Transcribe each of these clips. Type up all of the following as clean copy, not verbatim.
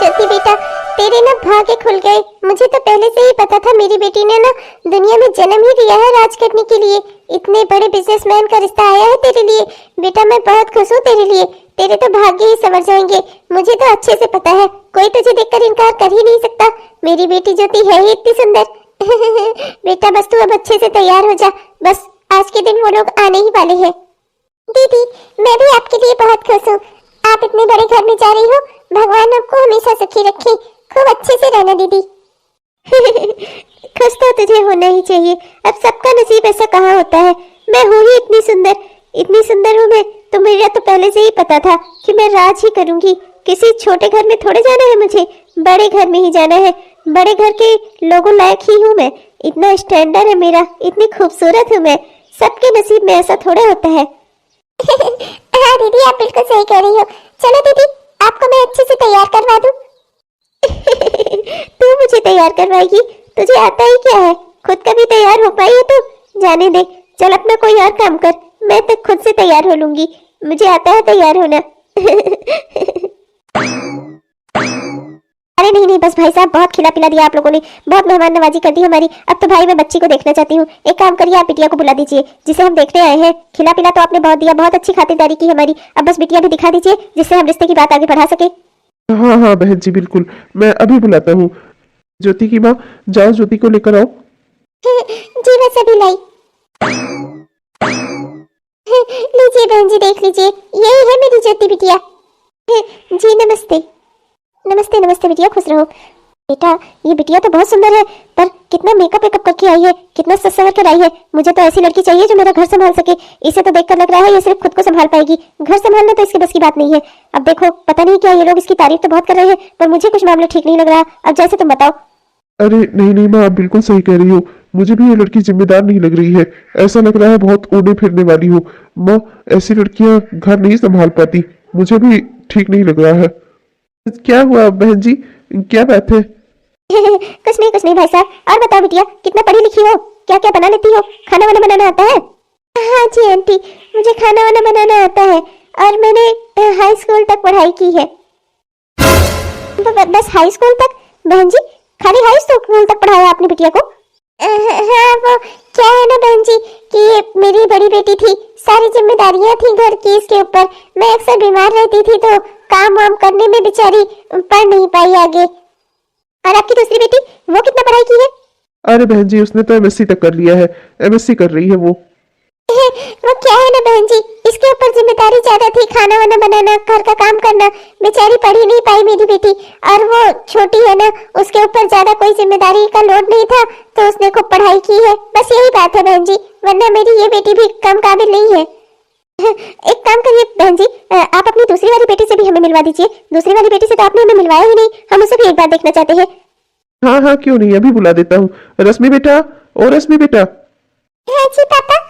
ज्योति बेटा, तेरे ना भाग्य खुल गए। मुझे तो पहले से ही पता था मेरी बेटी ने ना दुनिया में जन्म ही दिया है राज करने के लिए। इतने बड़े बिजनेसमैन का रिश्ता आया है तेरे लिए। बेटा मैं बहुत खुश हूँ तेरे लिए। तेरे तो भाग्य ही संवर जाएंगे, मुझे तो अच्छे से पता है। कोई तुझे देखकर इनकार कर ही नहीं सकता। मेरी बेटी ज्योति है ही इतनी सुंदर। बेटा बस तू अब अच्छे से तैयार हो जा, बस आज के दिन वो लोग आने ही वाले हैं। दीदी मैं भी आपके लिए बहुत खुश हूँ। आप इतने बड़े घर में जा रही हो, भगवान आपको हमेशा सुखी रखे। खूब अच्छे से रहना दीदी। खुश तो तुझे होना ही चाहिए, अब सबका नसीब ऐसा कहाँ होता है। मैं हूँ ही इतनी सुंदर हूँ मैं, तो मेरा तो पहले से ही पता था कि मैं राज ही करूंगी। किसी छोटे घर में थोड़े जाना है मुझे, बड़े घर में ही जाना है। बड़े घर के लोगों लायक ही हूँ मैं। इतना स्टैंडर्ड है मेरा, इतनी खूबसूरत हूँ मैं। सबके नसीब में ऐसा थोड़ा होता है। हाँ दीदी आप बिल्कुल सही कह रही हो। चलो दीदी आपको मैं अच्छे से तैयार करवा दूं। तू मुझे तैयार करवाएगी? तुझे आता ही क्या है? खुद कभी तैयार हो पाई हो तो जाने दे। चल अपना कोई और काम कर, मैं तो खुद से तैयार हो लूंगी। मुझे आता है तैयार होना। अरे नहीं बस भाई साहब, बहुत खिला पिला दिया आप लोगों ने, बहुत मेहमान नवाजी कर दी हमारी। अब तो भाई मैं बच्ची को देखना चाहती हूँ। एक काम करिए आप बिटिया को बुला दीजिए जिसे हम देखने आए हैं। खिला पिला तो आपने बहुत दिया, बहुत अच्छी खातिरदारी की हमारी। अब बस बिटिया भी दिखा दीजिए जिससे हम रिश्ते की बात आगे बढ़ा सके। हाँ हाँ बहन जी बिल्कुल, मैं अभी बुलाता हूँ। ज्योति की माँ, जाओ ज्योति को लेकर आओ। जी बस अभी लाई। लीजिए बहन जी देख लीजिए, यही है मेरी ज्योति बिटिया। जी नमस्ते। नमस्ते नमस्ते बिटिया, खुश रहो। बेटा ये बिटिया तो बहुत सुंदर है, पर कितना मेकअप वेकअप करके आई है, कितना सज संवर कर आई है। मुझे तो ऐसी लड़की चाहिए जो मेरा घर संभाल सके। इसे तो देखकर लग रहा है ये सिर्फ खुद को संभाल पाएगी, घर संभालना तो इसके बस की बात नहीं है। अब देखो पता नहीं क्या ये लोग इसकी तारीफ तो बहुत कर रहे हैं, पर मुझे कुछ मामला ठीक नहीं लग रहा। अब जैसे तुम बताओ। अरे नहीं नहीं माँ, आप बिल्कुल सही कह रही हो। मुझे भी ये लड़की जिम्मेदार नहीं लग रही है। ऐसा लग रहा है बहुत उड़ने फिरने वाली हो। माँ ऐसी लड़कियां घर नहीं संभाल पाती, मुझे भी ठीक नहीं लग रहा है। क्या हुआ बहन जी, क्या बात है? कुछ नहीं भाई साहब। और बताओ बिटिया कितना पढ़ी लिखी हो, क्या क्या बना लेती हो? खाना वाना बनाना आता है? हाँ जी आंटी, मुझे खाना वाना बनाना आता है और मैंने हाई स्कूल तक पढ़ाई की है। बस हाई स्कूल तक? बहन जी खाली हाई स्कूल तक पढ़ाया आपने बिटिया को? हाँ वो क्या है ना बहन जी कि मेरी बड़ी बेटी थी, सारी जिम्मेदारियां थी घर की इसके ऊपर। मैं अक्सर बीमार रहती थी तो काम वाम करने में बेचारी पढ़ नहीं पाई आगे। और आपकी दूसरी बेटी, वो कितना पढ़ाई की है? अरे बहन जी उसने तो एमएससी तक कर लिया है, एमएससी कर रही है वो। वो क्या है ना बहन जी, इसके ऊपर जिम्मेदारी ज्यादा थी, खाना वाना बनाना, घर का काम करना। बेचारी पढ़ ही नहीं पाई मेरी बेटी। और वो छोटी है ना, उसके ऊपर ज्यादा कोई जिम्मेदारी का लोड नहीं था तो उसने खूब पढ़ाई की है। बस यही बात है बहन जी, वरना मेरी ये बेटी भी कम काबिल नहीं है। एक काम करिए बहन जी, आप अपनी दूसरी वाली बेटी से भी हमें मिलवा दीजिए। दूसरी वाली बेटी से तो आपने हमें मिलवाया ही नहीं, हम उसे भी एक बार देखना चाहते हैं। हाँ हाँ क्यों नहीं, अभी बुला देता हूँ। रश्मि बेटा, ओ रश्मि बेटा। हाँ जी पापा।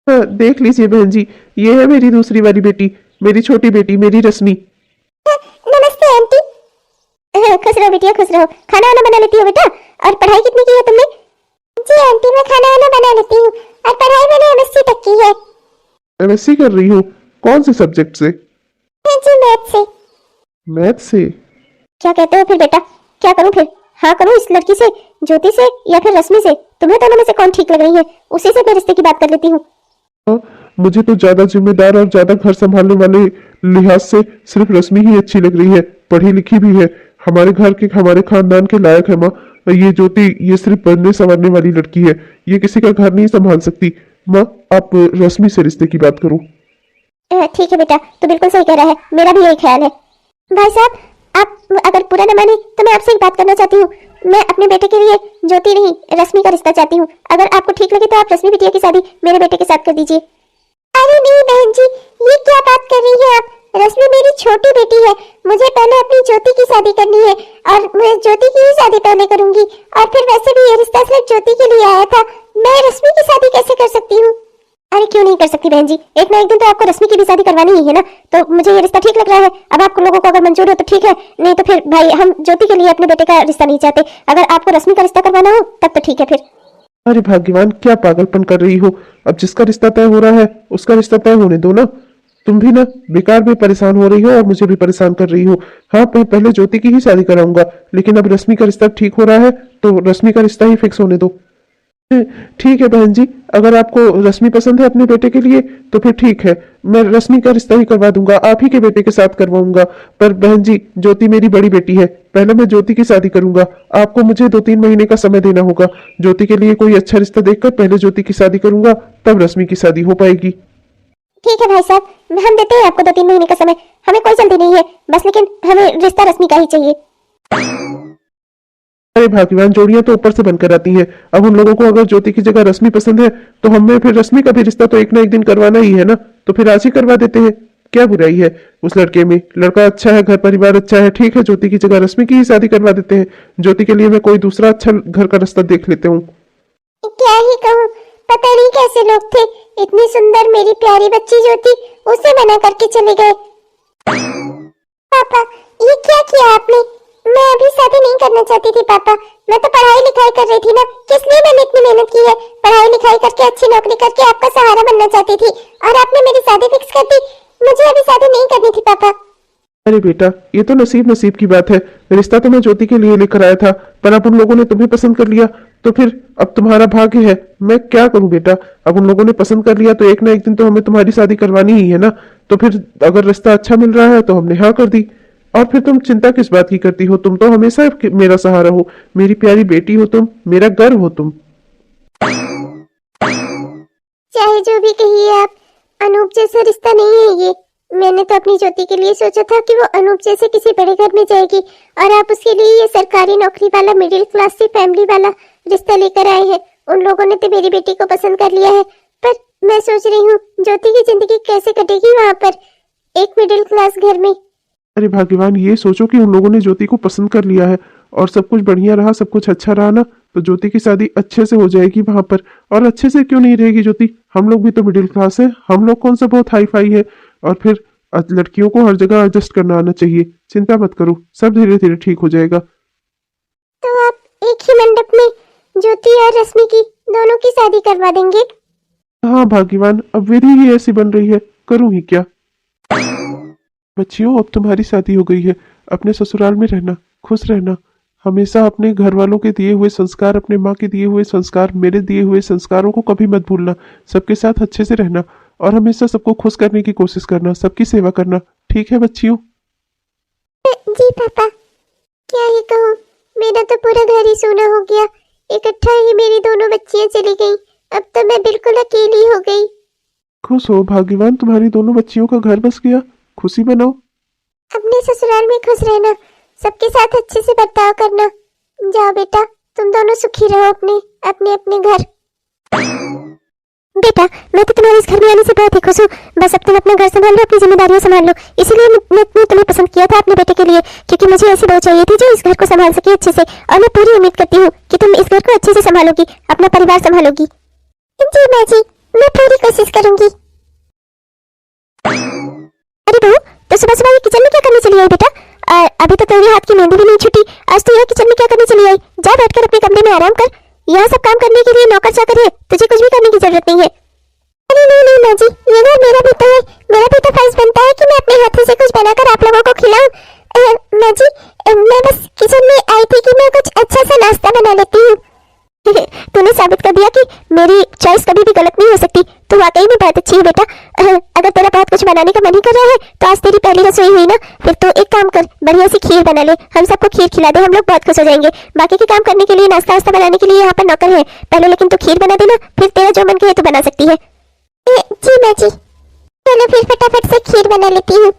हाँ देख लीजिए बहन जी, ये है मेरी दूसरी वाली बेटी, मेरी छोटी बेटी, मेरी रश्मि। नमस्ते आंटी। खुश रहो बेटिया खुश रहो। खाना वाना बना लेती हो बेटा? और पढ़ाई कितनी की है तुमने? जी आंटी मैं खाना वाना बना लेती हूँ और पढ़ाई मैंने एमएससी तक की है। एमएससी कर रही हो? कौन से सब्जेक्ट से? जी मैथ से। मैथ से? क्या कहते हो फिर बेटा, क्या करूँ फिर? हाँ करूँ इस लड़की से, ज्योति से, या फिर रश्मि से? तुम्हें दोनों में से कौन ठीक लग रही है, उसी से मैं रिश्ते की बात कर लेती हूँ। मुझे तो ज्यादा जिम्मेदार और ज्यादा घर संभालने वाले लिहाज से सिर्फ रश्मि ही अच्छी लग रही है। पढ़ी लिखी भी है, हमारे घर के, हमारे खानदान के लायक है। माँ ये ज्योति, ये सिर्फ बनने संवरने वाली लड़की है, ये किसी का घर नहीं संभाल सकती। माँ आप रश्मि से रिश्ते की बात करो। ठीक है बेटा, तो बिल्कुल सही कह रहा है, मेरा भी यही ख्याल है। भाई साहब आप अगर पूरा न माने तो मैं आपसे एक बात करना चाहती हूँ। मैं अपने बेटे के लिए ज्योति नहीं रश्मि का रिश्ता चाहती हूँ। अगर आपको ठीक लगे तो आप रश्मि बिटिया की शादी मेरे बेटे के साथ कर दीजिए। अरे नहीं बहन जी, ये क्या बात कर रही है आप? रश्मि मेरी छोटी बेटी है, मुझे पहले अपनी ज्योति की शादी करनी है और मैं ज्योति की ही शादी पहले करूंगी। और फिर वैसे भी ये रिश्ता सिर्फ ज्योति के लिए आया था, मैं रश्मि की शादी कैसे कर सकती हूँ? अरे क्यों नहीं कर सकती बहन जी, एक ना एक दिन तो आपको रश्मि की भी शादी करवानी ही है ना। तो मुझे ये रिश्ता ठीक लग रहा है, अब आप लोगों को अगर मंजूर हो तो ठीक है, नहीं तो फिर भाई हम ज्योति के लिए अपने बेटे का रिश्ता नहीं चाहते। अगर आपको रश्मि का रिश्ता करवाना हो तब तो ठीक है फिर। अरे भाग्यवान क्या पागलपन कर रही हो, अब जिसका रिश्ता तय हो रहा है उसका रिश्ता तय होने दो ना। तुम भी ना बेकार में परेशान हो रही हो और मुझे भी परेशान कर रही हो। हाँ, पहले ज्योति की ही शादी कराऊंगा, लेकिन अब रश्मि का रिश्ता ठीक हो रहा है तो रश्मि का रिश्ता ही फिक्स होने दो। ठीक है बहन जी, अगर आपको रश्मि पसंद है अपने बेटे के लिए तो फिर ठीक है, मैं रश्मि का रिश्ता ही करवा दूंगा, आप ही के बेटे के साथ करवाऊंगा। पर बहन जी, ज्योति मेरी बड़ी बेटी है, पहले मैं ज्योति की शादी करूंगा। आपको मुझे 2-3 महीने का समय देना होगा। ज्योति के लिए कोई अच्छा रिश्ता देखकर पहले ज्योति की शादी करूंगा, तब रश्मि की शादी हो पाएगी। ठीक है भाई साहब, हम देते हैं आपको 2-3 महीने का समय, हमें कोई जल्दी नहीं है, बस लेकिन हमें रिश्ता रश्मि का ही चाहिए। अरे भाग्यवान जोड़ियां तो ऊपर से बनकर आती हैं। अब उन लोगों को अगर ज्योति की जगह रश्मि पसंद है तो हमें फिर रश्मि का भी रिश्ता तो एक ना एक दिन करवाना ही है ना, तो फिर आज ही करवा देते हैं। क्या बुराई है उस लड़के में? लड़का अच्छा है, घर परिवार अच्छा है, ठीक है, ज्योति की जगह रश्मि की ही शादी करवा देते हैं। ज्योति के लिए मैं कोई दूसरा अच्छा घर का रास्ता देख लेता हूँ। क्या ही कहूँ, पता नहीं कैसे लोग थे, इतनी सुंदर मेरी प्यारी बच्ची ज्योति, उसे मना करके चले गए। पापा, ये क्या किया आपने? मैं अभी शादी नहीं करना चाहती थी पापा, मैं तो पढ़ाई लिखाई कर रही थी ना, किस लिए मैंने इतनी मेहनत की है? पढ़ाई लिखाई करके अच्छी नौकरी करके आपका सहारा बनना चाहती थी और आपने मेरी शादी फिक्स कर दी। मुझे अभी शादी नहीं करनी थी पापा। अरे बेटा, ये तो नसीब की बात है। रिश्ता तो मैं ज्योति के लिए लेकर आया था, पर अब उन लोगों ने तुम्हें पसंद कर लिया तो फिर अब तुम्हारा भाग्य है। मैं क्या करूं बेटा, अब उन लोगों ने पसंद कर लिया तो एक ना एक दिन तो हमें तुम्हारी शादी करवानी ही है ना। तो फिर अगर रिश्ता अच्छा मिल रहा है तो हमने हाँ कर दी, और फिर तुम चिंता किस बात की करती हो? तुम तो हमेशा मेरा सहारा हो, मेरी प्यारी बेटी हो तुम, मेरा गर्व हो तुम। चाहे जो भी कहिए आप, अनूप जैसा रिश्ता नहीं है ये। मैंने तो अपनी ज्योति के लिए सोचा था कि वो अनूप जैसे किसी बड़े घर में जाएगी, और आप उसके लिए ये सरकारी नौकरी वाला मिडिल क्लास से फैमिली वाला रिश्ता लेकर आए हैं। उन लोगों ने तो मेरी बेटी को पसंद कर लिया है, पर मैं सोच रही हूँ ज्योति की जिंदगी कैसे कटेगी वहाँ पर एक मिडिल क्लास घर में। अरे भाग्यवान, ये सोचो कि उन लोगों ने ज्योति को पसंद कर लिया है और सब कुछ बढ़िया रहा, सब कुछ अच्छा रहा ना, तो ज्योति की शादी अच्छे से हो जाएगी वहां पर। और अच्छे से क्यों नहीं रहेगी ज्योति? हम लोग भी तो मिडिल क्लास है, हम लोग कौन सा बहुत हाई फाई है। और फिर लड़कियों को हर जगह एडजस्ट करना आना चाहिए। चिंता मत करो, सब धीरे धीरे ठीक हो जाएगा। तो आप एक ही मंडप में ज्योति और रश्मि की दोनों की शादी करवा देंगे? हाँ भाग्यवान, अब विधि ही ऐसी बन रही है, करूँ ही क्या। बच्चियों, अब तुम्हारी शादी हो गई है, अपने ससुराल में रहना, खुश रहना, हमेशा अपने घर वालों के दिए हुए संस्कार, अपने माँ के दिए हुए संस्कार, मेरे दिए हुए संस्कारों को कभी मत भूलना। सबके साथ अच्छे से रहना और हमेशा सबको खुश करने की कोशिश करना, सबकी सेवा करना, ठीक है बच्चियों? जी पापा, क्या ही कहूँ, मेरा तो पूरा घर ही सूना हो गया। इकट्ठा ही मेरी दोनों बच्चियां चली गईं, अब तो मैं बिल्कुल अकेली हो गई। खुश हो भाग्यवान, तुम्हारी दोनों बच्चियों का घर बस गया, खुशी मनाओ। अपने ससुराल में खुश रहना, सबके साथ अच्छे से बर्ताव करना। जाओ बेटा, तुम दोनों सुखी रहो अपने अपने अपने घर। बेटा, मैं तो तुम्हारे इस घर में आने से बहुत ही खुश हूँ। बस अब तुम अपना घर संभाल लो, अपनी जिम्मेदारियां संभाल लो। इसीलिए मैं तुम्हें पसंद किया था अपने बेटे के लिए, क्योंकि मुझे ऐसी बहू चाहिए थी जो इस घर को संभाल सके अच्छे से। और मैं पूरी उम्मीद करती हूँ कि तुम इस घर को अच्छे से संभालोगी, अपना परिवार संभालोगी। जी माँ जी, मैं पूरी कोशिश करूंगी। अरे बहू, तो सुबह सुबह ये किचन में क्या करने चली आई बेटा? अभी तो तेरे हाथ की मेहंदी भी नहीं छुटी, आज तो यहाँ किचन में क्या करने चली आई? जा बैठकर अपने कमरे में आराम कर, यहाँ सब काम करने के लिए नौकर चाकर है, तुझे कुछ भी करने की जरूरत नहीं है। अरे नहीं नहीं माँ जी, ये घर मेरा भी तो है, मेरा भी तो फर्ज बनता है कि मैं अपने हाथों से कुछ बनाकर आप लोगों को खिलाऊं। माँ जी, मैं बस किचन में आई थी कि मैं कुछ अच्छा सा नाश्ता बना लेती हूँ। तूने साबित कर दिया कि मेरी चॉइस कभी भी गलत नहीं हो सकती। तू वाकई में बहुत अच्छी है बेटा। अगर तेरा बहुत कुछ बनाने का मन ही कर रहा है तो आज तेरी पहली रसोई हुई ना, फिर तो एक काम कर, बढ़िया सी खीर बना ले, हम सबको खीर खिला दे, हम लोग बहुत खुश हो जाएंगे। बाकी के काम करने के लिए, नाश्ता वास्ता बनाने के लिए यहाँ पर नौकर है, पहले लेकिन तू खीर बना देना, फिर तेरा जो मन करे तू बना सकती है। जी माँ जी, चलो फिर फटाफट से खीर बना लेती हूँ।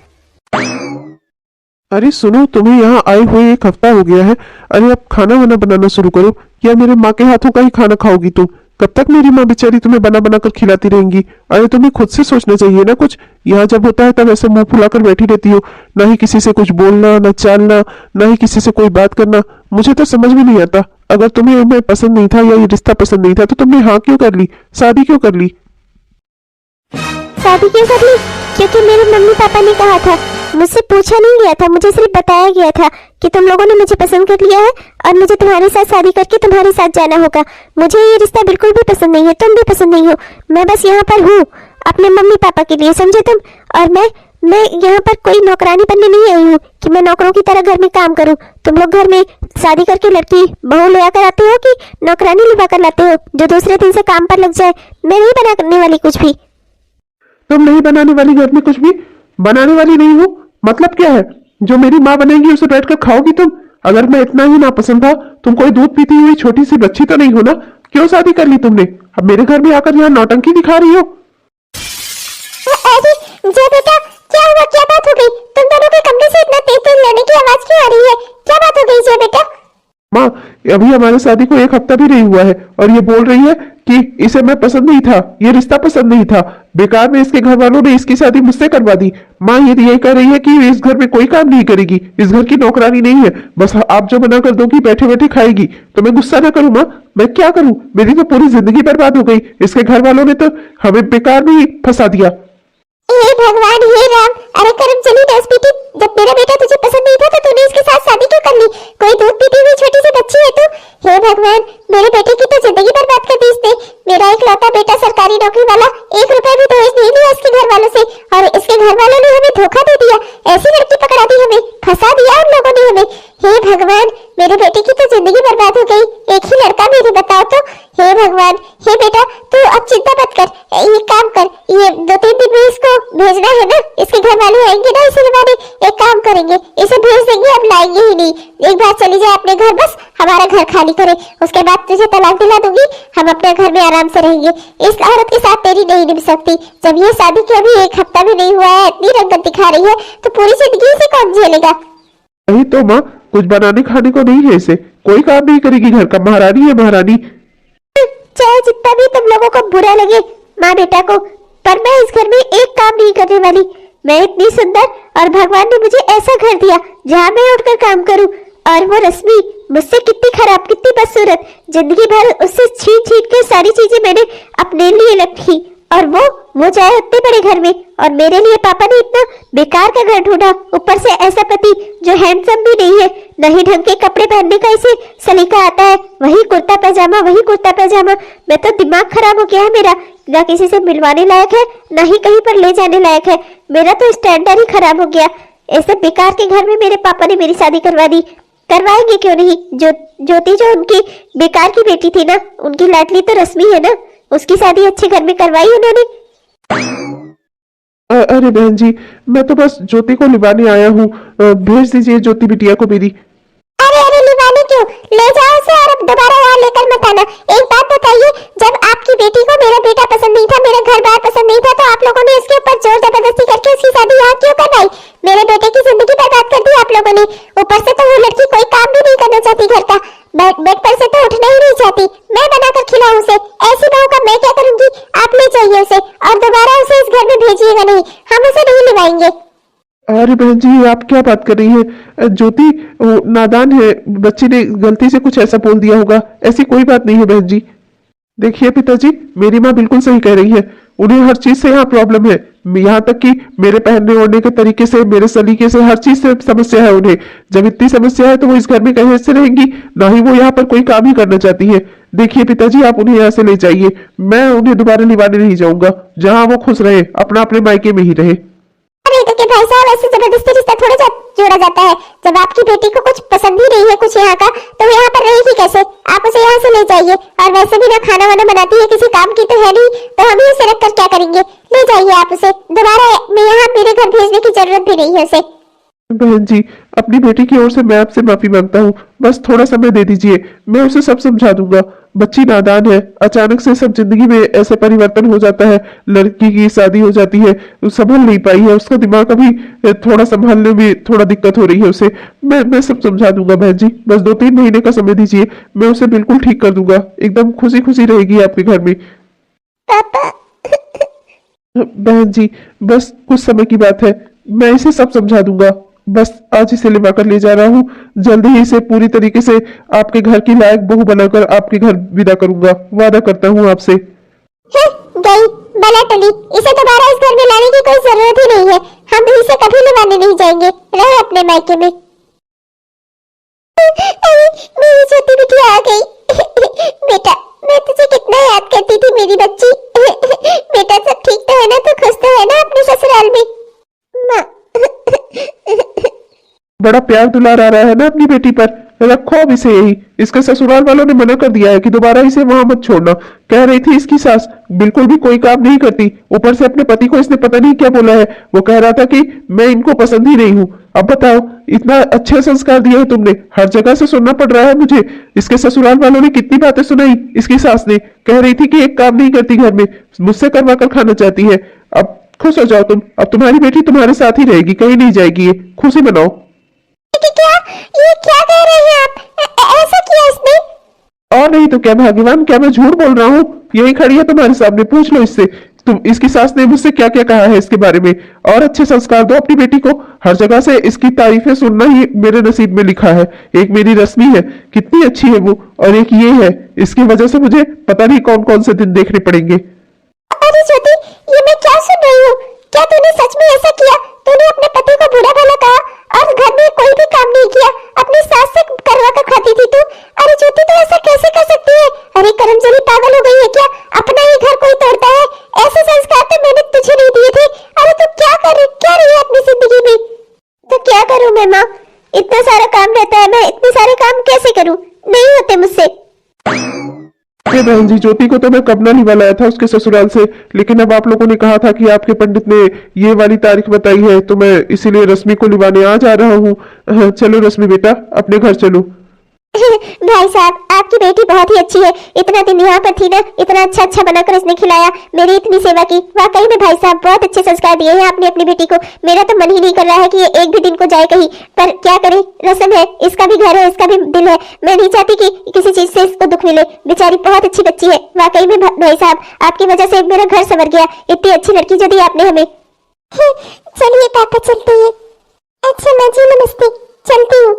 अरे सुनो, तुम्हें यहाँ आए हुए 1 हफ्ता हो गया है। अरे अब खाना वाना बनाना शुरू करो, या मेरे माँ के हाथों का ही खाना खाओगी तुम? कब तक मेरी माँ बेचारी तुम्हें बना बना कर खिलाती रहेंगी? अरे तुम्हें खुद से सोचना चाहिए ना कुछ। यहाँ जब होता है तब ऐसे मुंह फुलाकर बैठी रहती हो, ना ही किसी से कुछ बोलना, ना चालना, ना ही किसी से कोई बात करना। मुझे तो समझ में नहीं आता, अगर तुम्हें मैं पसंद नहीं था या ये रिश्ता पसंद नहीं था तो तुमने हाँ क्यों कर ली, शादी क्यों कर ली? शादी क्यों कर ली? क्योंकि मेरे मम्मी पापा ने कहा था, मुझसे पूछा नहीं गया था, मुझे सिर्फ बताया गया था कि तुम लोगों ने मुझे पसंद कर लिया है और मुझे तुम्हारे साथ शादी करके तुम्हारे साथ जाना होगा। मुझे ये रिश्ता बिल्कुल भी पसंद नहीं है, तुम भी पसंद नहीं हो, मैं बस यहाँ पर हूँ। अपने मम्मी पापा के लिए, समझे तुम। और मैं यहाँ पर कोई नौकरानी बनने नहीं आई हूँ कि मैं नौकरों की तरह घर में काम करूँ। तुम लोग घर में शादी करके लड़की बहू ले आकर आते हो कि नौकरानी लिवा कर लाते हो जो दूसरे दिन से काम पर लग जाए। मैं नहीं बनाने वाली कुछ भी। तुम नहीं बनाने वाली घर में कुछ भी? बनाने वाली नहीं हूँ मतलब क्या है? जो मेरी माँ बनेगी उसे बैठकर खाओगी तुम? अगर मैं इतना ही नापसंद था, तुम कोई दूध पीती हुई छोटी सी बच्ची तो नहीं हो ना? क्यों शादी कर ली तुमने? अब मेरे घर में आकर यहाँ नौटंकी दिखा रही हो। अरे जय बेटा, क्या हुआ? क्या बात हो गई? तुम दोनों के कमरे से इतना तेज तेज लड़ने की आवाज क्यों आ रही है? क्या बात हो गई जय बेटा? माँ, अभी हमारे शादी को 1 हफ्ता भी नहीं हुआ है और ये बोल रही है कि इसे मैं पसंद नहीं था, ये रिश्ता पसंद नहीं था। बेकार में इसके घर वालों ने इसकी शादी मुझसे करवा दी। माँ ये यही कह रही है कि इस घर में कोई काम नहीं करेगी, इस घर की नौकरानी नहीं है, बस आप जो मना कर दो कि बैठे बैठे खाएगी। तो मैं गुस्सा ना करूँ माँ? मैं क्या करूँ? मेरी तो पूरी जिंदगी बर्बाद हो गई। इसके घर वालों ने तो हमें बेकार में ही फंसा दिया। हे भगवान, हे राम! अरे करम चली दस पीटी। जब मेरा बेटा तुझे पसंद नहीं था तो तूने इसके साथ शादी क्यों कर ली? कोई दूध पीती हुई छोटी सी बच्ची है तू। हे भगवान, मेरे बेटे की तो जिंदगी बर्बाद कर दी इसने। मेरा इकलौता बेटा सरकारी नौकरी वाला, 1 रुपए भी दहेज नहीं लिया इसके घर वालों से, और इसके घर वालों ने हमें धोखा दे दिया। ऐसी लड़की पकड़ा दी हमें, फंसा दिया उन लोगों ने हमें। हे भगवान, मेरे बेटे की तो जिंदगी बर्बाद हो गई। एक ही लड़का मेरे, बताओ तो। हे भगवान, हे बेटा तू अब चिंता मत कर, ये काम कर, ये 2-3 दिन में इसको भेजना है ना, इसके घर वाले आएंगे ना इसे लवाने। एक काम करेंगे, इसे भेज देंगे, अब लाएंगे ही नहीं। एक बार चली जाए अपने घर, बस हमारा घर खाली करे, उसके बाद तुझे तलाक दिला दूंगी, हम अपने घर में आराम से रहेंगे। इस औरत के साथ तेरी नहीं निभ सकती। जब ये शादी के अभी 1 हफ्ता भी नहीं हुआ है, इतनी रंगत दिखा रही है, तो पूरी जिंदगी इसे कौन झेलेगा? वही तो माँ, कुछ बनाने खाने को नहीं है इसे, कोई काम नहीं करेगी, घर का महारानी है महारानी। चाहे जितना भी तुम लोगों को बुरा लगे माँ बेटा को, पर मैं इस घर में एक काम नहीं करने वाली। मैं इतनी सुंदर, और भगवान ने मुझे ऐसा घर दिया जहाँ मैं उठकर काम करूँ। और वो रश्मि मुझसे कितनी खराब, कितनी बदसूरत, जिंदगी भर उससे छीन छीन के सारी चीजें मैंने अपने लिए रखी, और वो चाहे उतने बड़े घर में, और मेरे लिए पापा ने इतना बेकार का घर ढूंढा। ऊपर से ऐसा पति जो हैंडसम भी नहीं है, न ही ढंग के कपड़े पहनने का इसे सलीका आता है, वही कुर्ता पैजामा, वही कुर्ता पैजामा। मैं तो दिमाग खराब हो गया है मेरा, ना किसी से मिलवाने लायक है, ना ही कहीं पर ले जाने लायक है। मेरा तो स्टैंडर्ड ही खराब हो गया। ऐसे बेकार के घर में मेरे पापा ने मेरी शादी करवा दी। करवाएंगे क्यों नहीं? ज्योति जो उनकी बेकार की बेटी थी ना, उनकी लाडली तो रश्मि है ना, उसकी शादी अच्छे घर में करवाई उन्होंने। अरे बहन जी, मैं तो बस ज्योति को लिवाने आया हूँ, भेज दीजिए ज्योति बिटिया को मेरी। अरे अरे, लिवाने क्यों? ले जाओ उसे और अब दोबारा यहाँ लेकर मत आना। एक बात बताइए, जब आपकी बेटी को मेरा बेटा पसंद नहीं था, मेरा घर बार पसंद नहीं था, तो आप लोगों ने इसके ऊपर जोर जबरदस्ती करके उसकी शादी यहाँ क्यों करवाई? मेरे बेटे की जिंदगी बर्बाद कर दी आप लोगों ने। ऊपर से तो वो लड़की कोई काम भी नहीं करना चाहती घर का, बेड पर से तो उठना ही नहीं चाहती। मैं बनाकर खिलाऊं उसे? ऐसी बहू का मैं क्या करूंगी? आप ले जाइए उसे और दोबारा उसे इस घर में भेजिएगा नहीं, हम उसे नहीं लिवाएंगे। अरे बहन जी, आप क्या बात कर रही हैं? ज्योति नादान है, बच्ची ने गलती से कुछ ऐसा बोल दिया होगा, ऐसी कोई बात नहीं है बहन जी। देखिए पिताजी, मेरी माँ बिल्कुल सही कह रही है, उन्हें हर चीज से यहाँ प्रॉब्लम है, यहाँ तक कि मेरे पहनने ओढ़ने के तरीके से, मेरे सलीके से, हर चीज से समस्या है उन्हें। जब इतनी समस्या है तो वो इस घर में कहीं से रहेंगी? ना ही वो यहाँ पर कोई काम ही करना चाहती है। देखिए पिताजी, आप उन्हें यहाँ से ले जाइए, मैं उन्हें दोबारा निभाने नहीं जाऊंगा। जहाँ वो खुश रहे, अपना अपने मायके में ही रहे। अरे तो क्या भाई साहब, ऐसे जबरदस्ती रिश्ता थोड़ा जोड़ा जाता है? जब आपकी बेटी को कुछ पसंद ही नहीं है कुछ यहाँ का, तो वो यहाँ पर रहेगी कैसे? आप उसे यहाँ से ले जाइए। और वैसे भी ना खाना वाना बनाती है, किसी काम की तो है नहीं, तो हम ही उसे रख कर क्या करेंगे? ले जाइए आप उसे दोबारा, मैं यहाँ मेरे घर भेजने की जरूरत भी नहीं है उसे। बहन जी, अपनी बेटी की ओर से मैं आपसे माफी मांगता हूँ, बस थोड़ा समय दे दीजिए, मैं उसे सब समझा दूंगा। बच्ची नादान है, अचानक से सब जिंदगी में ऐसे परिवर्तन हो जाता है, लड़की की शादी हो जाती है, संभल नहीं पाई है, उसका दिमाग अभी थोड़ा संभालने में थोड़ा दिक्कत हो रही है उसे। मैं सब समझा दूंगा बहन जी, बस 2-3 महीने का समय दीजिए, मैं उसे बिल्कुल ठीक कर दूंगा, एकदम खुशी खुशी रहेगी आपके घर में। पापा। बहन जी, बस कुछ समय की बात है, मैं इसे सब समझा दूंगा। बस आज इसे लिवा कर ले जा रहा हूँ, जल्दी ही इसे पूरी तरीके से आपके घर की लायक बहू बनाकर आपके घर विदा करूंगा, वादा करता हूँ आपसे। गई बला टली, इसे दोबारा इस घर में लाने की कोई जरूरत ही नहीं है, हम इसे कभी लिवाने नहीं जाएंगे, रहे अपने मायके में। मेरी छोटी बिटिया आ गई। बेटा, मैं तुझे कितना याद करती थी मेरी बच्ची। बेटा सब ठीक तो है ना? तो खुश तो है ना अपने ससुराल में? माँ बड़ा प्यार दुलार आ रहा है ना अपनी बेटी पर। रखो अब इसे यही। इसके ससुराल वालों ने मना कर दिया है कि दोबारा इसे वहां मत छोड़ना। कह रही थी इसकी सास बिल्कुल भी कोई काम नहीं करती, ऊपर से अपने पति को इसने पता नहीं क्या बोला है। वो कह रहा था कि मैं इनको पसंद ही नहीं हूँ। अब बताओ, इतना अच्छे संस्कार दिए हैं तुमने, हर जगह से सुनना पड़ रहा है मुझे। इसके ससुराल वालों ने कितनी बातें सुनाई। इसकी सास ने कह रही थी कि एक काम नहीं करती घर में, मुझसे करवा कर खाना चाहती है। अब खुश हो जाओ तुम, अब तुम्हारी बेटी तुम्हारे साथ ही रहेगी, कहीं नहीं जाएगी। ये खुशी मनाओ। क्या ये क्या कह रहे हैं आप? ऐसा किया इसने? और नहीं तो क्या भाग्यवान, क्या मैं झूठ बोल रहा हूँ? यही खड़ी है तुम्हारे सामने, पूछ लो इससे। तुम इसकी सास ने मुझसे क्या क्या कहा है इसके बारे में। और अच्छे संस्कार दो अपनी बेटी को। हर जगह से इसकी तारीफें सुनना ही मेरे नसीब में लिखा है। एक मेरी रश्मि है, कितनी अच्छी है वो, और एक ये है। इसकी वजह से मुझे पता नहीं कौन कौन से दिन देखने पड़ेंगे। अरे ज्योति, ये मैं क्या सुन रही हूँ? क्या तूने सच में ऐसा किया? तूने अपने पति को बुरा भला कहा और घर में कोई भी काम नहीं किया, अपनी सास से करवा कर खाती थी तू? अरे ज्योति, तू ऐसा कैसे कर सकती है? अरे करमजली पागल हो गई है क्या? अपना ही घर कोई तोड़ता है? ऐसे संस्कार तो मैंने तुझे नहीं दिए थे। अरे तू क्या रही है अपनी जिंदगी में? तो क्या करूं मैं माँ? इतना सारा काम रहता है, मैं इतने सारे काम कैसे करूं? नहीं होते मुझसे। अरे बहन जी, ज्योति को तो मैं कब ना लिवा लाया था उसके ससुराल से, लेकिन अब आप लोगों ने कहा था कि आपके पंडित ने ये वाली तारीख बताई है, तो मैं इसीलिए रश्मि को लिवाने आ जा रहा हूँ। चलो रश्मि बेटा, अपने घर चलो। भाई साहब, आपकी बेटी बहुत ही अच्छी है। इतना दिन यहाँ पर थी ना, इतना अच्छा अच्छा बनाकर इसने खिलाया, मेरी इतनी सेवा की। वाकई में भाई साहब बहुत अच्छे संस्कार दिए हैं आपने अपनी बेटी को। मेरा तो मन ही नहीं कर रहा है कि ये एक भी दिन को जाए कहीं, पर क्या करे, रस्म है, इसका भी घर है, इसका भी दिल है। मैं नहीं चाहती कि किसी चीज से इसको दुख मिले। बेचारी बहुत अच्छी बच्ची है। वाकई में भाई साहब, आपकी वजह से मेरा घर संवर गया। इतनी अच्छी लड़की जो दी आपने हमें। चलिए पापा, चलते हैं। अच्छा माँ जी, नमस्ते, चलती हूँ।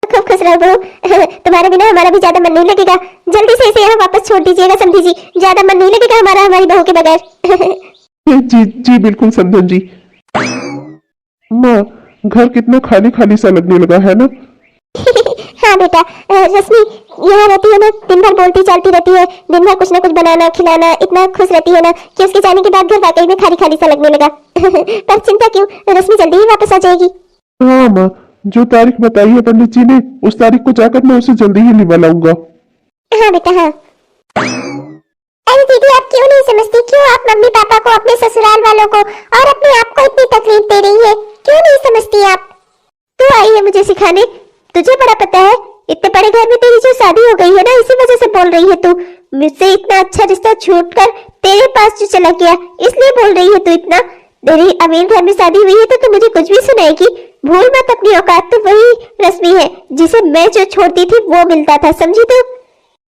खूब खुश रहो बहू। तुम्हारे बिना हमारा भी ज्यादा मन नहीं लगेगा। जल्दी से इसे यहाँ वापस छोड़ दीजिएगा समधी जी, ज्यादा मन नहीं लगेगा हमारा हमारी बहू के बगैर। जी जी बिल्कुल समधन जी। माँ, घर कितना खाली खाली सा लगने लगा है ना? हाँ बेटा, रश्मि यहाँ रहती है ना, दिन भर बोलती चालती रहती है, दिन भर कुछ ना कुछ बनाना खिलाना, इतना खुश रहती है ना कि उसके जाने के बाद घर वाकई में खाली खाली सा लगने लगा। पर चिंता क्यों, रश्मि जल्दी ही वापस आ जाएगी। हाँ माँ, जो तारीख बताई है पंडित जी ने, उस तारीख को जाकर मैं उसे जल्दी ही लिवा लाऊंगा। हाँ बेटा, हाँ। अरे दीदी, आप क्यों नहीं समझती? क्यों आप मम्मी पापा को, अपने ससुराल वालों को और अपने आप को इतनी तकलीफ दे रही है? क्यों नहीं समझती आप? तू आई है मुझे सिखाने, तुझे बड़ा पता है। इतने बड़े घर में तेरी जो शादी हो गई है ना, इसी वजह से बोल रही है तू। मुझसे इतना अच्छा रिश्ता छूटकर तेरे पास जो चला गया, इसलिए बोल रही है तू इतना। तेरी अमीर घर में शादी हुई है तो तू मुझे कुछ भी सुनाएगी? भूल मत अपनी औकात, तो वही रश्मि है जिसे मैं जो छोड़ती थी वो मिलता था, समझी तू?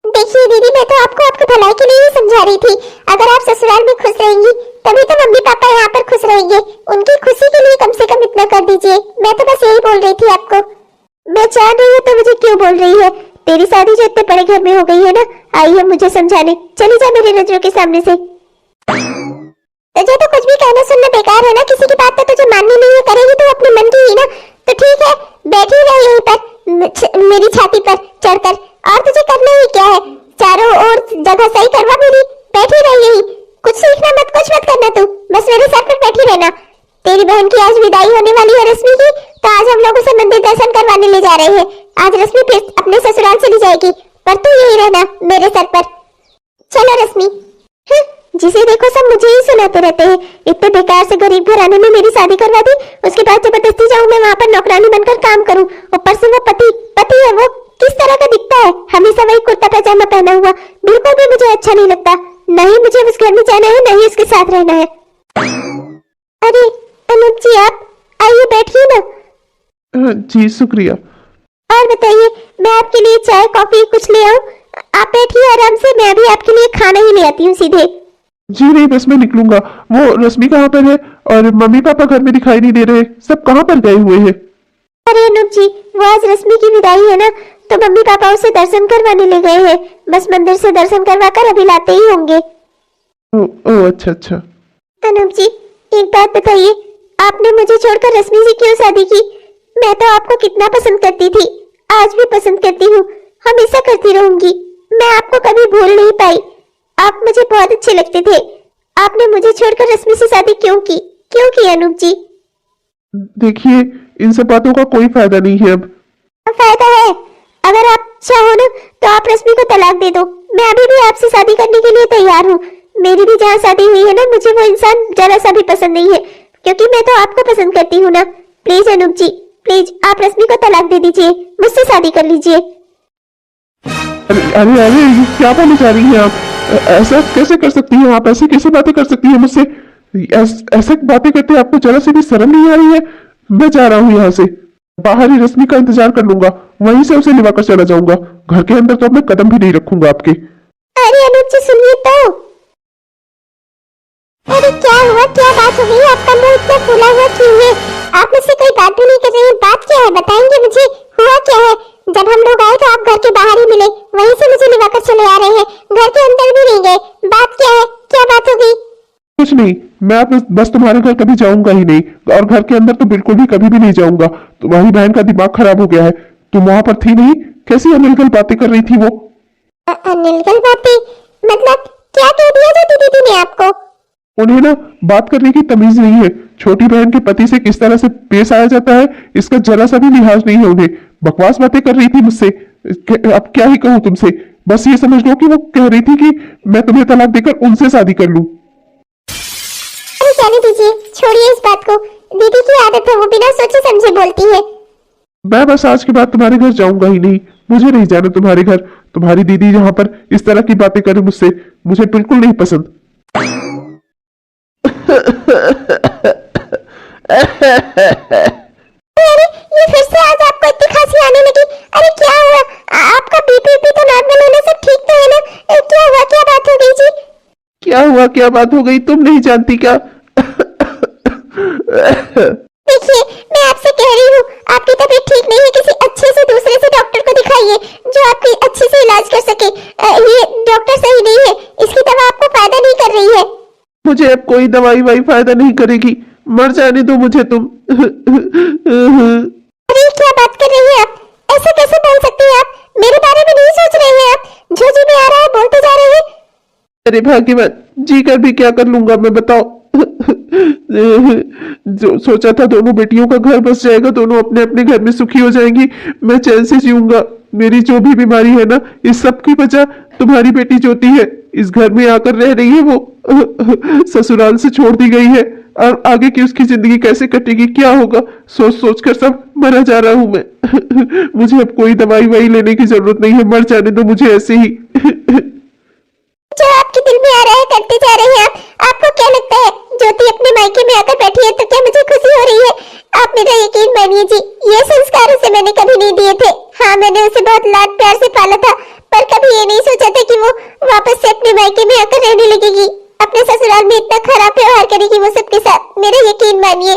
देखिए दीदी, मैं तो आपको आपकी भलाई के लिए ही समझा रही थी। अगर आप ससुराल में खुश रहेंगी तभी तो मम्मी पापा यहाँ पर खुश रहेंगे। उनकी खुशी के लिए कम से कम इतना कर दीजिए। मैं तो बस यही बोल रही थी आपको। मैं चाह रही हूँ तो मुझे क्यों बोल रही है? तेरी शादी जो इतने बड़े घर में हो गई है ना, आई है मुझे समझाने। चली जा मेरी नजरों के सामने से। तुझे तो कुछ भी कहना सुनना बेकार है ना, किसी की बात तो तुझे माननी नहीं है, करेगी तो अपने मन की ही ना। तो ठीक है, बैठी रह यहीं पर मेरी छाती पर चढ़कर। और तुझे करना ही क्या है? चारों ओर जगह सही करवा मेरी, बैठी रह यहीं। कुछ सीखना मत, कुछ मत करना तू, बस मेरे सर पर बैठी रहना। तेरी बहन की आज विदाई होने वाली है रश्मि की, तो आज हम लोग उसे मंदिर दर्शन करवाने ले जा रहे हैं। आज रश्मि फिर अपने ससुराल चली जाएगी, पर तू यही रहना मेरे सर पर। चलो रश्मि। जिसे देखो सब मुझे ही सुनाते रहते हैं। इतने बेकार से गरीब घराने में मेरी शादी करवा दी, उसके बाद जबरदस्ती जाऊं मैं वहां पर नौकरानी बनकर काम करूं। ऊपर से वो पति है, वो किस तरह का दिखता है? हमेशा वही कुर्ता पैजामा पहना हुआ, बिल्कुल भी मुझे अच्छा नहीं लगता। नहीं मुझे उस घर में जाना है, नहीं उसके साथ रहना है। अरे अनूप जी, आप आइए, बैठिए ना। जी शुक्रिया। और बताइए, मैं आपके लिए चाय कॉफी कुछ ले आऊं? आप बैठिए आराम से, मैं अभी आपके लिए खाना ही ले आती हूँ सीधे। जी नहीं, बस मैं निकलूंगा। वो रश्मि कहाँ पर है? और मम्मी पापा घर में दिखाई नहीं दे रहे, सब कहाँ पर गए हुए हैं? अरे अनूप जी, वो आज रश्मि की विदाई है ना, तो मम्मी पापा उसे दर्शन करवाने ले गए हैं। बस मंदिर से दर्शन करवाकर अभी लाते ही होंगे। ओ अच्छा अच्छा। अनूप जी, एक बात बताइए, आपने मुझे छोड़कर रश्मि से क्यों शादी की? मैं तो आपको कितना पसंद करती थी, आज भी पसंद करती हूँ, हमेशा करती रहूंगी। मैं आपको कभी भूल नहीं पाई। आप मुझे बहुत अच्छे लगते थे। आपने मुझे छोड़कर रश्मि से शादी क्यों की अनूप जी? देखिए, इन सब बातों का कोई फायदा नहीं है अब। फायदा है। अगर आप चाहो ना तो आप रश्मि को तलाक दे दो। मैं अभी भी आपसे शादी करने के लिए तैयार हूँ। मेरी भी जहाँ शादी हुई है ना, मुझे वो इंसान जरा सा भी पसंद नहीं है, क्योंकि मैं तो आपको पसंद करती हूँ ना। प्लीज अनूप जी, प्लीज आप रश्मि को तलाक दे दीजिए, मुझसे शादी कर लीजिए। अरे अरे अरे, ये क्या बोले जा रही हैं आप? ऐसा कैसे कर सकती हैं आप? ऐसे कैसे बातें कर सकती हैं मुझसे? ऐसे बातें करते आपको जरा सी भी शर्म नहीं आ रही है? मैं जा रहा हूँ यहाँ से। बाहर ही रश्मि का इंतजार कर लूंगा, वहीं से उसे लिवाकर चला जाऊंगा। घर के अंदर तो अब मैं कदम भी नहीं रखूंगा आपके। अरे अनूप जी सुनिए तो। अरे क्या हुआ, क्या बात हो गई? आपका मुंह इतना फूला हुआ क्यों है? आप मुझसे कोई बात भी नहीं कर रही हैं। बात क्या है, बताएंगे मुझे? हुआ क्या है? जब हम लोग आए तो आप घर के बाहर ही मिले, वहीं से मुझे लिवाकर चले आ रहे हैं, घर के अंदर भी नहीं गए। बात क्या है, क्या बात हो गई? कुछ नहीं, मैं अब बस तुम्हारे घर कभी जाऊंगा ही नहीं, और घर के अंदर तो बिल्कुल भी कभी भी नहीं जाऊंगा। तुम्हारी बहन का दिमाग खराब हो गया है। तुम वहां पर थी नहीं? कैसी अनिलगल बातें कर रही थी वो? अनिलगल बातें? मतलब क्या कह दिया जो दीदी ने आपको? उन्हें ना बात करने की तमीज नहीं है। छोटी बहन के पति से किस तरह से पेश आया जाता है, इसका जरा सा भी लिहाज नहीं है उन्हें। बकवास बातें कर रही थी मुझसे। अब क्या ही कहूँ तुमसे? बस ये समझ लो कि वो कह रही थी कि मैं तुम्हें तलाक देकर उनसे शादी कर लूं। अरे जाने दीजिए, छोड़िए इस बात को। दीदी की आदत है, वो बिना सोचे समझे बोलती है। मैं बस आज के बाद तुम्हारे घर जाऊंगा ही नहीं। मुझे नहीं जाना तुम्हारे घर। तुम्हारी दीदी जहां पर इस तरह की बातें करे मुझसे, मुझे बिल्कुल नहीं पसंद। अरे ये फिर से आज आपको इतनी खांसी आने लगी? अरे क्या हुआ? आपका बीपी तो नॉर्मल है ना? सब ठीक तो है ना? क्या हुआ, क्या बात हो गई जी? क्या हुआ, क्या बात हो गई? तुम नहीं जानती क्या? देखिए, मैं आपसे कह रही हूँ, आपकी तबीयत ठीक नहीं है, किसी अच्छे से दूसरे से डॉक्टर को दिखाइए जो आपकी अच्छे से इलाज कर सके। ये डॉक्टर सही नहीं है, इसकी दवा आपको फायदा नहीं कर रही है। मुझे अब कोई दवाई वाई फायदा नहीं करेगी। मर जाने दो मुझे तुम। अरे क्या बात कर रही हैं आप? ऐसे कैसे बोल सकती हैं आप? मेरे बारे में नहीं सोच रहे हैं आप? जो जी में आ रहा है बोलते जा रहे हैं। अरे भाग्यवान, जी कर भी क्या कर लूंगा मैं, बताओ। जो सोचा था दोनों बेटियों का घर बस जाएगा, दोनों अपने अपने घर में सुखी हो जाएंगी, मैं चैन से जीऊंगा। मेरी जो भी बीमारी है ना, इस सब की वजह तुम्हारी बेटी ज्योति है। इस घर में आकर रह रही है वो। ससुराल से छोड़ दी गई है, और आगे की उसकी जिंदगी कैसे कटेगी, क्या होगा, सोच सोच कर सब मरा जा रहा हूं मैं। मुझे अब कोई दवाई वाई लेने की जरूरत नहीं है, मर जाने दो मुझे ऐसे ही। जो आपके दिल में आ रहा है करते जा रहे हैं आप। आपको क्या लगता है ज्योति अपने मायके में आकर बैठी है तो क्या मुझे खुशी हो रही है? आप मेरा यकीन मानिए जी, ये संस्कार उसे मैंने कभी नहीं दिए थे। हाँ, मैंने उसे बहुत लाड प्यार से पाला था, पर कभी ये नहीं सोचा था कि वो वापस से अपने मायके में आकर रहने लगेगी, अपने ससुराल में इतना खराब व्यवहार करेगी वो सबके साथ। मेरा यकीन मानिए।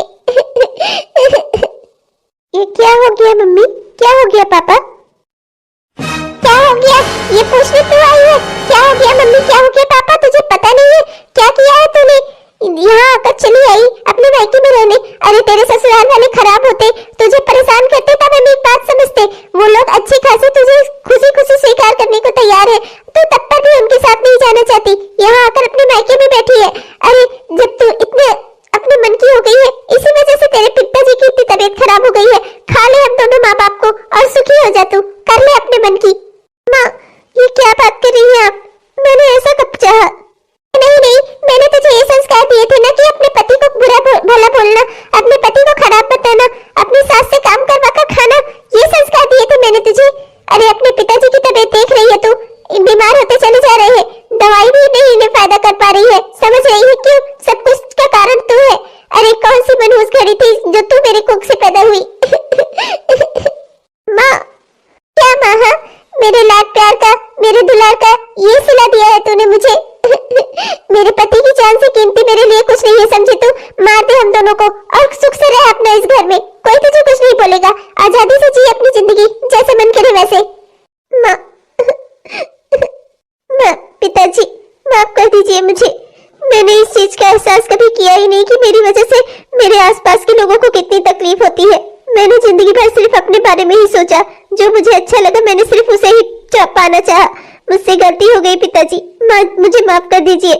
ये क्या हो गया मम्मी? क्या हो गया पापा? क्या हो गया ये पूछने क्यों आई है? क्या हो गया मम्मी, क्या हो गया पापा? तुझे पता नहीं है क्या किया है तूने? यहाँ आकर चली आई अपने मायके में रहने। अरे तेरे ससुराल वाले खराब होते, तुझे परेशान करते, तब हम एक बात समझते। वो लोग अच्छी खासी तुझे खुशी खुशी स्वीकार करने को तैयार है, तू तब पर भी उनके साथ नहीं जाना चाहती, यहाँ आकर अपने मायके में बैठी है। अरे जब तू इतने अपने मन की हो गई है, इसी वजह से तेरे पिताजी की इतनी तबीयत खराब हो गई है। खा ले हम दोनों माँ बाप को और सुखी हो जा, तू कर ले अपने मन की। माँ, ये क्या बात कर रही हैं आप? मैंने ऐसा कब चाहा? नहीं नहीं, मैंने तुझे ये संस्कार दिए थे ना कि अपने पति को भला बोलना, अपने पति को खराब बताना, अपनी सास से काम करवा कर खाना, ये संस्कार दिए थे मैंने तुझे। अरे अपने पिताजी की तबीयत देख रही है तू, बीमार होते चले जा रहे हैं, दवाई भी नहीं इन्हें फायदा कर पा रही है, समझ रही है क्यों? सब कुछ का कारण तू है। अरे कौन सी मनहूस घड़ी थी जो तू मेरे कुख से पैदा हुई। माँ, क्या माँ? हाँ, मेरे लाड प्यार का, मेरे दुलार का ये सिला दिया है तूने मुझे। मेरे पति की जान से कीमती मेरे लिए कुछ नहीं है, समझे तू? मार दे हम दोनों को और सुख से रह अपना इस घर में, कोई तुझे कुछ नहीं बोलेगा। आजादी से जी अपनी जिंदगी, जैसे मन करे वैसे। माँ, माँ, पिताजी माफ कर दीजिए मुझे। मैंने इस चीज का एहसास कभी किया ही नहीं कि मेरी वजह से मेरे आसपास के लोगों को कितनी तकलीफ होती है। मैंने जिंदगी भर सिर्फ अपने बारे में ही सोचा, जो मुझे अच्छा लगा मैंने सिर्फ उसे ही पाना चाहा। मुझसे गलती हो गई पिताजी, मुझे माफ कर दीजिए।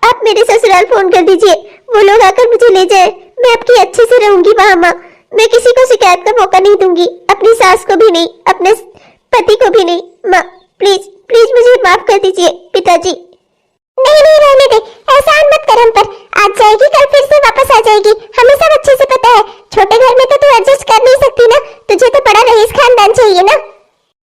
आप मेरे ससुराल फोन कर दीजिए, वो लोग आकर मुझे ले जाए। मैं आपकी अच्छे से रहूंगी वहाँ माँ। मैं किसी को शिकायत का मौका नहीं दूंगी, अपनी सास को भी नहीं, अपने पति को भी नहीं। माँ प्लीज प्लीज मुझे माफ कर दीजिए पिताजी। नहीं नहीं रहने दे, एहसान मत कर हम पर। आज जाएगी कल फिर से वापस आ जाएगी, हमें सब अच्छे से पता है। छोटे घर में तो तू एडजस्ट कर नहीं सकती ना, तुझे तो बड़ा रईस खानदान चाहिए ना।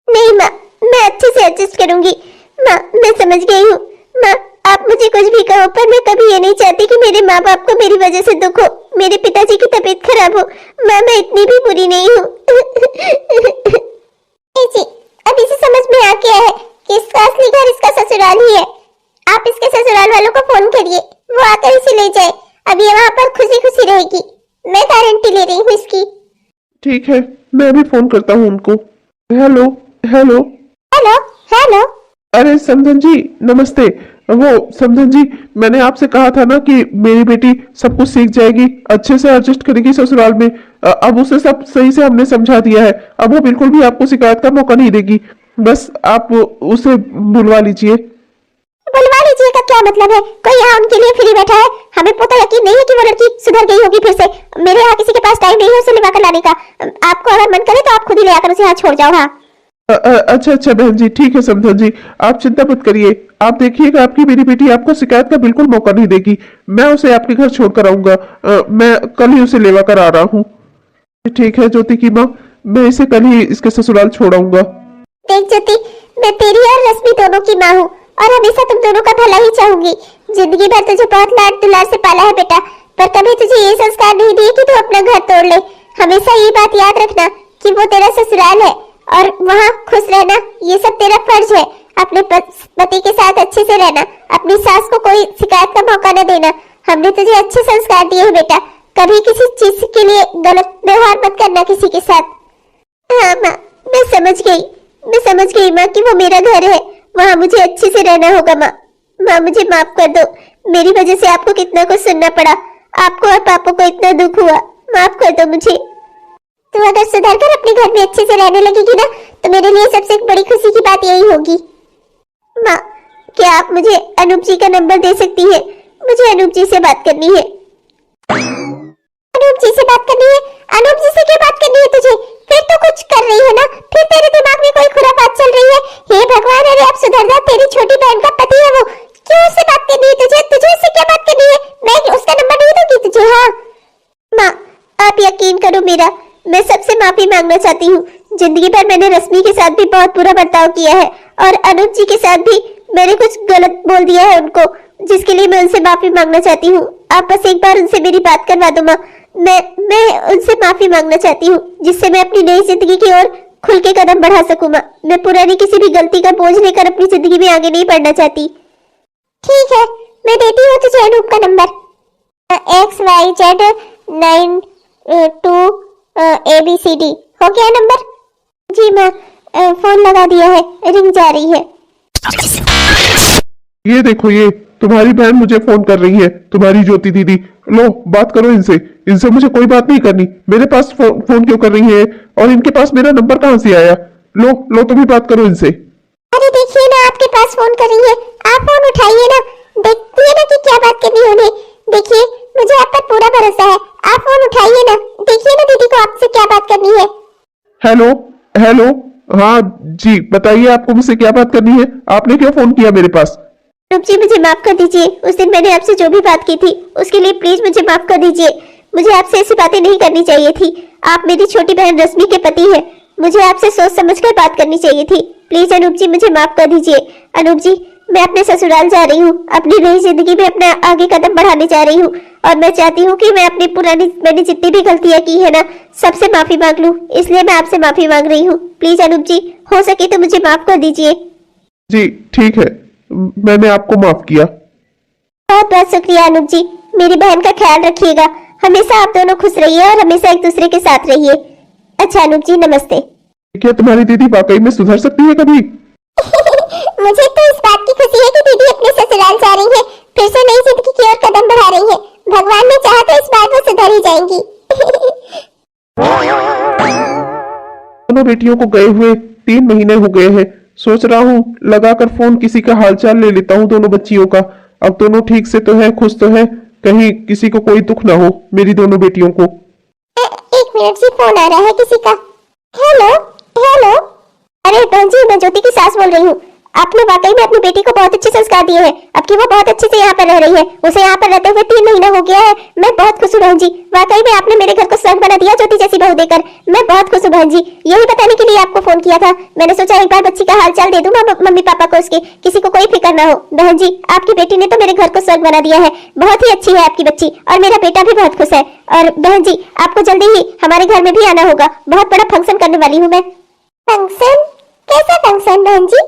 नहीं माँ, मैं अच्छे से एडजस्ट करूंगी। माँ मैं समझ गई हूँ। माँ आप मुझे कुछ भी कहो, पर मैं कभी ये नहीं चाहती कि मेरे माँ बाप को मेरी वजह से दुख हो, मेरे पिताजी की तबीयत खराब हो। माँ मैं इतनी भी बुरी नहीं हूँ। जी अब इसे समझ में आ गया है कि इसका असली घर इसका ससुराल ही है। आप इसके ससुराल वालों को फोन करिए, वो आकर इसे ले जाए। अब ये वहाँ पर खुशी खुशी रहेगी, मैं गारंटी ले रही हूँ इसकी। ठीक है, मैं अभी फोन करता हूँ उनको। Hello hello hello hello. अरे समधन जी नमस्ते। वो समधन जी, मैंने आपसे कहा था ना कि मेरी बेटी सब कुछ सीख जाएगी, अच्छे से एडजस्ट करेगी ससुराल में। अब उसे सब सही से हमने समझा दिया है, अब वो बिल्कुल भी आपको शिकायत का मौका नहीं देगी। बस आप उसे बुलवा लीजिए। बुलवा लीजिए का क्या मतलब है? कोई यहाँ उनके लिए फ्री बैठा है? हमें पता यकीन नहीं है कि वो लड़की सुधर गई होगी फिर से। मेरे यहाँ किसी के पास टाइम नहीं है उसे लेकर लाने का। आपको अगर मन करे तो आप खुद ही ले आकर उसे यहाँ छोड़ जाओ। हाँ अच्छा अच्छा बहन जी, ठीक है समधन जी, आप चिंता मत करिए। आप देखिएगा आपकी मेरी बेटी आपको शिकायत का बिल्कुल मौका नहीं देगी। मैं उसे आपके घर छोड़ कर आऊंगा। मैं कल ही उसे लेवा कर आ रहा हूँ। ठीक है ज्योति की माँ, मैं इसे कल ही इसके ससुराल छोड़ आऊंगा। देख ज्योति, मैं तेरी और रश्मि दोनों की माँ हूँ और हमेशा तुम दोनों का भला ही चाहूंगी। जिंदगी भर तुझे बहुत लाड दुलार से पाला है बेटा, पर कभी तुझे ये संस्कार नहीं दिए कि तू अपना घर तोड़ ले। हमेशा ये बात याद रखना कि वो तेरा ससुराल है और वहाँ खुश रहना ये सब तेरा फर्ज है। अपने पति के साथ अच्छे से रहना, अपनी सास को कोई शिकायत का मौका न देना। हमने तुझे अच्छे संस्कार दिए हैं बेटा, कभी किसी चीज के लिए गलत व्यवहार मत करना किसी के साथ। हाँ माँ मैं समझ गई माँ कि वो मेरा घर है, वहाँ मुझे अच्छे से रहना होगा। माँ माँ मुझे माफ कर दो, मेरी वजह से आपको कितना कुछ सुनना पड़ा, आपको और पापा को इतना दुख हुआ। माफ कर दो मुझे। तू अगर सुधर कर अपने घर में अच्छे से रहने लगेगी ना, तो मेरे लिए सबसे बड़ी खुशी की बात यही होगी। माँ क्या आप मुझे अनूप जी का नंबर दे सकती है? मुझे अनूप जी से बात करनी है। अनूप जी से बात करनी है? अनूप जी से क्या बात करनी है तुझे? फिर तो कुछ कर रही है ना, फिर तेरे दिमाग में कोई खुरापात चल रही है। हे भगवान, अरे अब सुधर जा, तेरी छोटी बहन का पति है वो। क्यों उससे बात करनी है तुझे? तुझे उससे क्या बात करनी है? मैं उसका नंबर नहीं दूंगी तुझे। हाँ माँ आप यकीन करो मेरा, मैं सबसे माफी मांगना चाहती हूँ। जिंदगी भर मैंने रश्मि के साथ भी बहुत बुरा बर्ताव किया है और अनूप जी के साथ भी मैंने कुछ गलत बोल दिया है उनको, जिसके लिए मैं उनसे माफी मांगना चाहती हूँ। आप बस एक बार उनसे मेरी बात करवा दो माँ। मैं उनसे माफी मांगना चाहती हूँ, जिससे मैं अपनी नई जिंदगी की ओर खुल के कदम बढ़ा सकूँ। माँ मैं पुरानी किसी भी गलती का बोझ लेकर अपनी जिंदगी में आगे नहीं बढ़ना चाहती। ठीक है मैं देती हूँ तुझे अनूप का नंबर। XYZ92 ABCD हो गया नंबर? जी मैं फोन लगा दिया है, रिंग जा रही है। ये देखो, ये तुम्हारी बहन मुझे फोन कर रही है, तुम्हारी ज्योति दीदी। लो बात करो इनसे, इनसे मुझे कोई बात नहीं करनी। मेरे पास फोन क्यों कर रही है और इनके पास मेरा नंबर कहाँ से आया? लो लो तुम ही बात करो इनसे। अरे देखिए ना आपके पास फोन कर रही है, आप फोन उठाइए ना, देखिए ना कि क्या बात करनी है उन्हें। देखिए मुझे आप पर पूरा भरोसा है, आप फोन उठाइए ना, देखिए ना दीदी को आपसे क्या बात करनी है। हेलो हेलो, हाँ जी बताइए, आपको मुझसे क्या बात करनी है? आपने क्यों फोन किया मेरे पास? रूप जी मुझे माफ कर दीजिए, उस दिन मैंने आपसे जो भी बात की थी उसके लिए प्लीज मुझे माफ कर दीजिए। मुझे आपसे ऐसी बातें नहीं करनी चाहिए थी। आप मेरी छोटी बहन रश्मि के पति हैं, मुझे आपसे सोच समझकर बात करनी चाहिए थी। प्लीज अनूप जी मुझे माफ कर दीजिए। अनूप जी मैं अपने ससुराल जा रही हूँ, अपनी नई जिंदगी में अपना आगे कदम बढ़ाने जा रही हूँ और मैं चाहती हूँ कि मैं अपनी मैंने जितनी भी गलतियां की है ना सबसे माफी मांग लूँ, इसलिए मैं आपसे माफी मांग रही हूँ। प्लीज अनूप जी हो सके तो मुझे माफ कर दीजिए। जी ठीक है, मैंने आपको माफ किया। बहुत बहुत शुक्रिया अनूप जी, मेरी बहन का ख्याल रखिएगा, हमेशा आप दोनों खुश रहिए और हमेशा एक दूसरे के साथ रहिए। अच्छा अनूप जी नमस्ते। क्या तुम्हारी दीदी वाकई में सुधर सकती है कभी? मुझे तो इस बात की खुशी है कि दीदी अपने ससुराल जा रही है, फिर से नई जिंदगी की ओर कदम बढ़ा रही है। भगवान ने चाहा तो इस बार वो सुधर ही जाएंगी। दोनों बेटियों को गए हुए 3 महीने हो गए हैं। सोच रहा हूँ लगाकर फोन किसी का हालचाल ले लेता हूँ दोनों बच्चियों का। अब दोनों ठीक से तो है, खुश तो है, कहीं किसी को कोई दुख ना हो मेरी दोनों बेटियों को। एक मिनट जी, फोन आ रहा है किसी का। Hello hello. अरे बहन जी, मैं ज्योति की सास बोल रही हूँ। आपने वाकई में अपनी बेटी को बहुत अच्छे संस्कार दिए हैं। अब की वो बहुत अच्छे से यहाँ पर रह रही है। उसे यहाँ पर रहते हुए 3 महीना हो गया है। मैं बहुत खुश हूँ बहन जी। वाकई में आपने मेरे घर को स्वर्ग बना दिया ज्योति जैसी बहू देकर। मैं बहुत खुश हूँ बहन जी। यही बताने के लिए आपको फोन किया था। मैंने सोचा एक बार बच्ची का हाल चाल दे दूं मम्मी पापा को, उसके किसी को कोई फिक्र ना हो। बहन जी, आपकी बेटी ने तो मेरे घर को स्वर्ग बना दिया है। बहुत ही अच्छी है आपकी बच्ची, और मेरा बेटा भी बहुत खुश है। और बहन जी, आपको जल्दी ही हमारे घर में भी आना होगा। बहुत बड़ा फंक्शन करने वाली हूँ मैं। फंक्शन? कैसा फंक्शन बहन जी?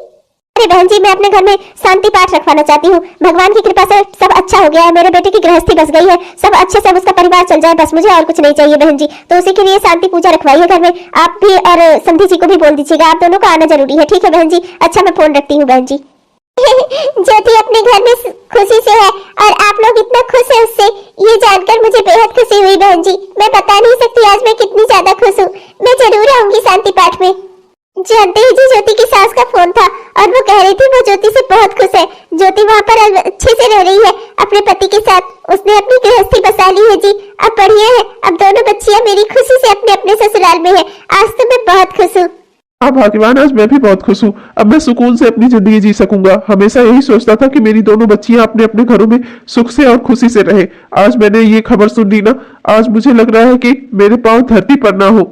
अरे बहन जी, मैं अपने घर में शांति पाठ रखवाना चाहती हूँ। भगवान की कृपा से सब अच्छा हो गया है। मेरे बेटे की गृहस्थी बस गई है। सब अच्छे से उसका परिवार चल जाए, बस मुझे और कुछ नहीं चाहिए बहन जी। तो उसी के लिए शांति पूजा रखवाइए घर में। आप भी और संधि जी को भी बोल दीजिएगा। आप दोनों का आना जरूरी है, ठीक है बहन जी? अच्छा, मैं फोन रखती हूँ बहन जी। ज्योति अपने घर में खुशी से है, और आप लोग इतना खुश है उससे, ये जानकर मुझे बेहद खुशी हुई बहन जी। मैं बता नहीं सकती आज मैं कितनी ज्यादा खुश हूँ। मैं जरूर आऊंगी शांति पाठ में। जानते ही जी, ज्योति की सास का फोन था और वो कह रही थी वो ज्योति से बहुत खुश है। ज्योति वहाँ पर अच्छे से रह रही है अपने पति के साथ। उसने अपनी गृहस्थी बसा ली है जी। अब बढ़िया है। अब दोनों बच्चियां मेरी खुशी से अपने अपने ससुराल में है। आज तो मैं बहुत खुश हूँ। हाँ भाग्यवान, आज मैं भी बहुत खुश हूँ। अब मैं सुकून से अपनी जिंदगी जी सकूंगा। हमेशा यही सोचता था कि मेरी दोनों बच्चियां अपने अपने घरों में सुख से और खुशी से रहे। आज मैंने ये खबर सुन ली ना, आज मुझे लग रहा है कि मेरे पांव धरती पर ना हो।